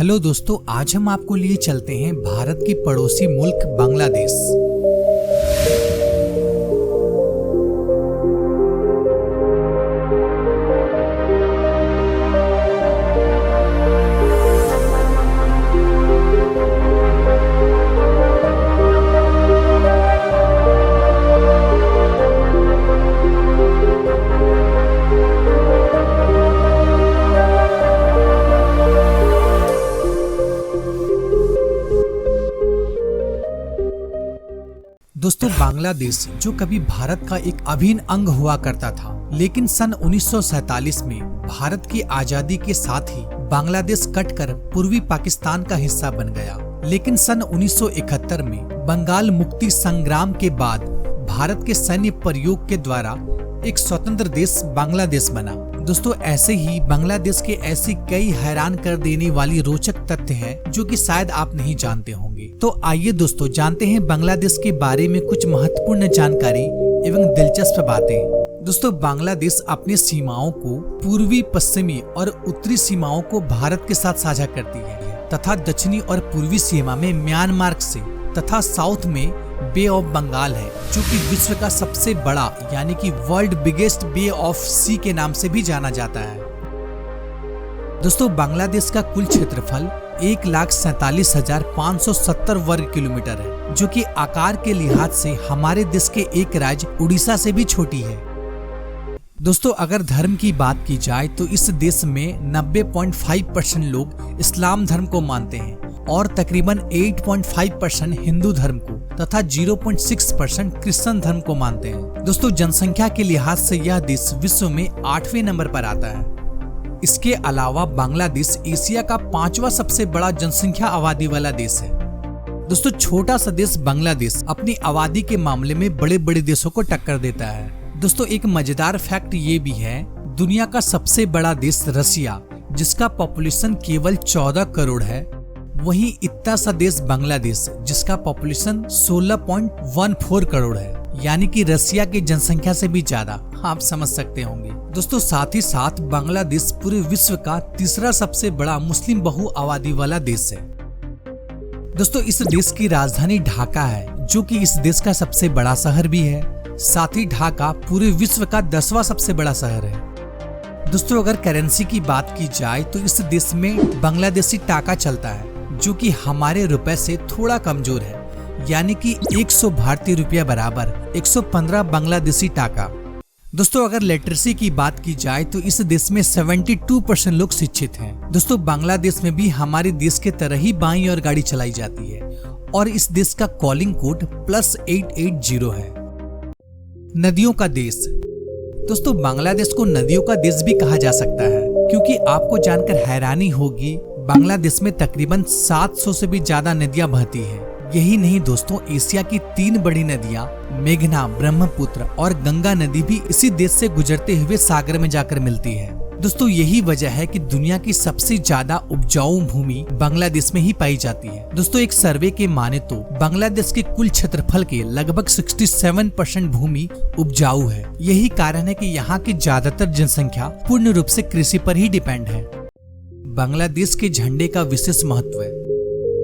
Hello दोस्तों, आज हम आपको लिए चलते हैं भारत की पड़ोसी मुल्क बांग्लादेश। दोस्तों, बांग्लादेश जो कभी भारत का एक अभिन्न अंग हुआ करता था, लेकिन सन 1947 में भारत की आजादी के साथ ही बांग्लादेश कटकर पूर्वी पाकिस्तान का हिस्सा बन गया। लेकिन सन 1971 में बंगाल मुक्ति संग्राम के बाद भारत के सैन्य प्रयोग के द्वारा एक स्वतंत्र देश बांग्लादेश बना। दोस्तों, ऐसे ही बांग्लादेश के ऐसी कई हैरान कर देने वाली रोचक तथ्य हैं जो कि शायद आप नहीं जानते होंगे। तो आइए दोस्तों, जानते हैं बांग्लादेश के बारे में कुछ महत्वपूर्ण जानकारी एवं दिलचस्प बातें। दोस्तों, बांग्लादेश अपनी सीमाओं को पूर्वी, पश्चिमी और उत्तरी सीमाओं को भारत के साथ साझा करती है तथा दक्षिणी और पूर्वी सीमा में म्यांमार से तथा साउथ में बे ऑफ बंगाल है, जो कि विश्व का सबसे बड़ा यानी कि वर्ल्ड बिगेस्ट बे ऑफ सी के नाम से भी जाना जाता है। दोस्तों, बांग्लादेश का कुल क्षेत्रफल 1,47,570 वर्ग किलोमीटर है, जो कि आकार के लिहाज से हमारे देश के एक राज्य उड़ीसा से भी छोटी है। दोस्तों, अगर धर्म की बात की जाए तो इस देश में 90.5% लोग इस्लाम धर्म को मानते हैं और तकरीबन 8.5% हिंदू धर्म को तथा 0.6% क्रिश्चियन धर्म को मानते हैं। दोस्तों, जनसंख्या के लिहाज से यह देश विश्व में 8वें नंबर पर आता है। इसके अलावा बांग्लादेश एशिया का 5वां सबसे बड़ा जनसंख्या आबादी वाला देश है। दोस्तों, छोटा सा देश बांग्लादेश अपनी आबादी के मामले में बड़े बड़े देशों को टक्कर देता है। दोस्तों, एक मजेदार फैक्ट ये भी है, दुनिया का सबसे बड़ा देश रसिया, जिसका पॉपुलेशन केवल 14 करोड़ है, वहीं इतना सा देश बांग्लादेश जिसका पॉपुलेशन 16.14 करोड़ है, यानी कि रसिया की जनसंख्या से भी ज्यादा। आप समझ सकते होंगे। दोस्तों, साथ ही साथ बांग्लादेश पूरे विश्व का तीसरा सबसे बड़ा मुस्लिम बहु आबादी वाला देश है। दोस्तों, इस देश की राजधानी ढाका है, जो कि इस देश का सबसे बड़ा शहर भी है। साथ ही ढाका पूरे विश्व का 10वां सबसे बड़ा शहर है। दोस्तों, अगर करेंसी की बात की जाए तो इस देश में बांग्लादेशी टाका चलता है, जो कि हमारे रुपए से थोड़ा कमजोर है, यानी कि 100 भारतीय रुपया बराबर 115 बांग्लादेशी टाका। दोस्तों, अगर लिटरेसी की बात की जाए तो इस देश में 72% लोग शिक्षित हैं। दोस्तों, बांग्लादेश में भी हमारे देश के तरह ही बाईं ओर गाड़ी चलाई जाती है और इस देश का कॉलिंग कोड +880 है। नदियों का देश। दोस्तों, बांग्लादेश को नदियों का देश भी कहा जा सकता है, क्योंकि आपको जानकर हैरानी होगी, बांग्लादेश में तकरीबन 700 से भी ज्यादा नदियां बहती हैं। यही नहीं दोस्तों, एशिया की 3 बड़ी नदियां मेघना, ब्रह्मपुत्र और गंगा नदी भी इसी देश से गुजरते हुए सागर में जाकर मिलती है। दोस्तों, यही वजह है कि दुनिया की सबसे ज्यादा उपजाऊ भूमि बांग्लादेश में ही पाई जाती है। दोस्तों, एक सर्वे के माने तो बांग्लादेश के कुल क्षेत्रफल के लगभग 67% भूमि उपजाऊ है। यही कारण है कि यहाँ की ज्यादातर जनसंख्या पूर्ण रूप से कृषि पर ही डिपेंड है। बांग्लादेश के झंडे का विशेष महत्व है।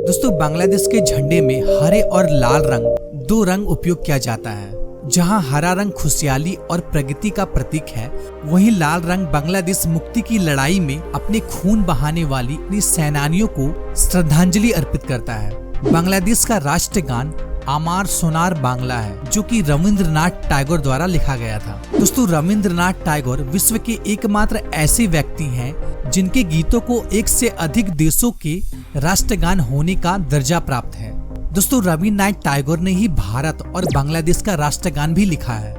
दोस्तों, बांग्लादेश के झंडे में हरे और लाल रंग, 2 रंग उपयोग किया जाता है। जहां हरा रंग खुशहाली और प्रगति का प्रतीक है, वहीं लाल रंग बांग्लादेश मुक्ति की लड़ाई में अपने खून बहाने वाली अपनी सेनानियों को श्रद्धांजलि अर्पित करता है। बांग्लादेश का राष्ट्रगान आमार सोनार बांग्ला है, जो कि रविंद्रनाथ टैगोर द्वारा लिखा गया था। दोस्तों, रविंद्रनाथ टैगोर विश्व के एकमात्र ऐसे व्यक्ति हैं जिनके गीतों को 1 से अधिक देशों के राष्ट्रगान होने का दर्जा प्राप्त है। दोस्तों, रविंद्रनाथ टैगोर ने ही भारत और बांग्लादेश का राष्ट्रगान भी लिखा है।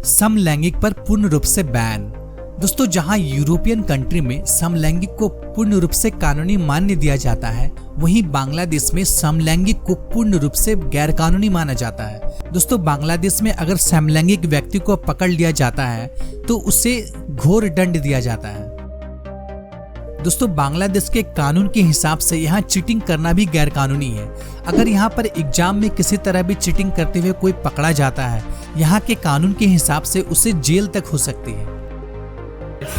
समलैंगिक पर पूर्ण रूप से बैन। दोस्तों, जहां यूरोपियन कंट्री में समलैंगिक को पूर्ण रूप से कानूनी मान्य दिया जाता है, वहीं बांग्लादेश में समलैंगिक को पूर्ण रूप से गैर कानूनी माना जाता है। दोस्तों, बांग्लादेश में अगर समलैंगिक व्यक्ति को पकड़ लिया जाता है तो उसे घोर दंड दिया जाता है। दोस्तों, बांग्लादेश के कानून के हिसाब से यहाँ चीटिंग करना भी गैर कानूनी है। अगर यहाँ पर एग्जाम में किसी तरह भी चीटिंग करते हुए कोई पकड़ा जाता है, यहाँ के कानून के हिसाब से उसे जेल तक हो सकती है।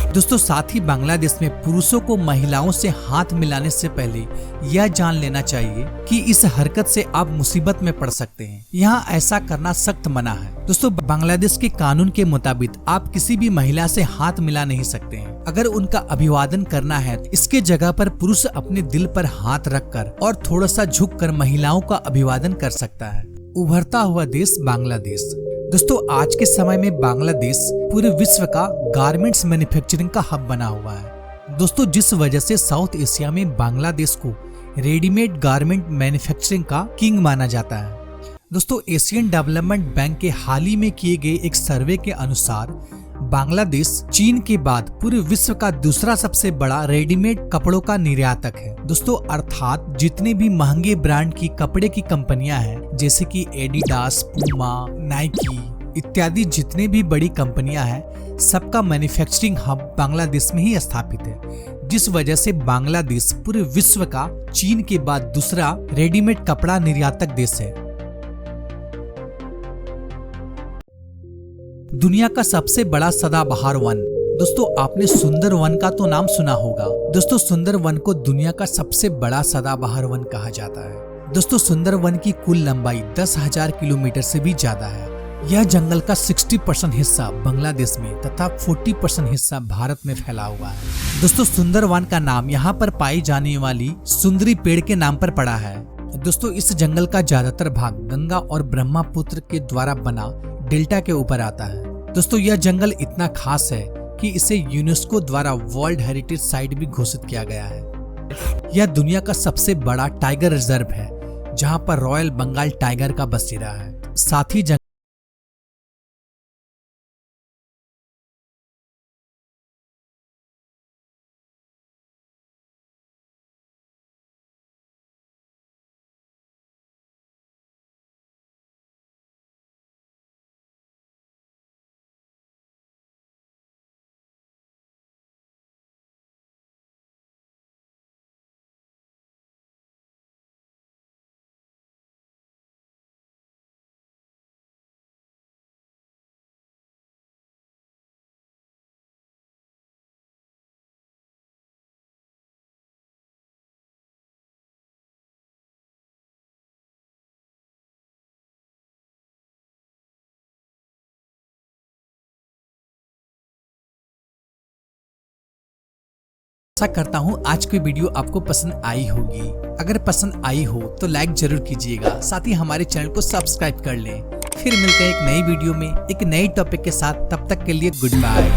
दोस्तों साथ ही बांग्लादेश में पुरुषों को महिलाओं से हाथ मिलाने से पहले यह जान लेना चाहिए कि इस हरकत से आप मुसीबत में पड़ सकते हैं। यहाँ ऐसा करना सख्त मना है। दोस्तों बांग्लादेश के कानून के मुताबिक आप किसी भी महिला से हाथ मिला नहीं सकते हैं। अगर उनका अभिवादन करना है तो इसके जगह पर पुरुष अपने दिल पर हाथ रखकर और थोड़ा सा झुककर महिलाओं का अभिवादन कर सकता है। उभरता हुआ देश बांग्लादेश। दोस्तों आज के समय में बांग्लादेश पूरे विश्व का गारमेंट्स मैन्युफैक्चरिंग का हब बना हुआ है। दोस्तों जिस वजह से साउथ एशिया में बांग्लादेश को रेडीमेड गारमेंट मैन्युफैक्चरिंग का किंग माना जाता है। दोस्तों एशियन डेवलपमेंट बैंक के हाल ही में किए गए एक सर्वे के अनुसार बांग्लादेश चीन के बाद पूरे विश्व का दूसरा सबसे बड़ा रेडीमेड कपड़ों का निर्यातक है। दोस्तों अर्थात जितने भी महंगे ब्रांड की कपड़े की कंपनियां हैं जैसे कि एडिडास, पूमा, नाइकी इत्यादि जितने भी बड़ी कंपनियां हैं सबका मैन्युफैक्चरिंग हब बांग्लादेश में ही स्थापित है, जिस वजह से बांग्लादेश पूरे विश्व का चीन के बाद दूसरा रेडीमेड कपड़ा निर्यातक देश है। दुनिया का सबसे बड़ा सदाबहार वन। दोस्तों आपने सुंदर वन का तो नाम सुना होगा। दोस्तों सुंदर वन को दुनिया का सबसे बड़ा सदाबहार वन कहा जाता है। दोस्तों सुंदर वन की कुल लंबाई 10,000 किलोमीटर से भी ज्यादा है। यह जंगल का 60% हिस्सा बांग्लादेश में तथा 40% हिस्सा भारत में फैला हुआ है। दोस्तों सुंदर वन का नाम यहाँ पर पाई जाने वाली सुंदरी पेड़ के नाम पर पड़ा है। दोस्तों इस जंगल का ज्यादातर भाग गंगा और ब्रह्मपुत्र के द्वारा बना डेल्टा के ऊपर आता है। दोस्तों यह जंगल इतना खास है कि इसे यूनेस्को द्वारा वर्ल्ड हेरिटेज साइट भी घोषित किया गया है। यह दुनिया का सबसे बड़ा टाइगर रिजर्व है जहां पर रॉयल बंगाल टाइगर का बसेरा है। साथ ही आशा करता हूँ आज की वीडियो आपको पसंद आई होगी। अगर पसंद आई हो तो लाइक जरूर कीजिएगा, साथ ही हमारे चैनल को सब्सक्राइब कर लें। फिर मिलते हैं एक नई वीडियो में एक नई टॉपिक के साथ। तब तक के लिए गुड बाय।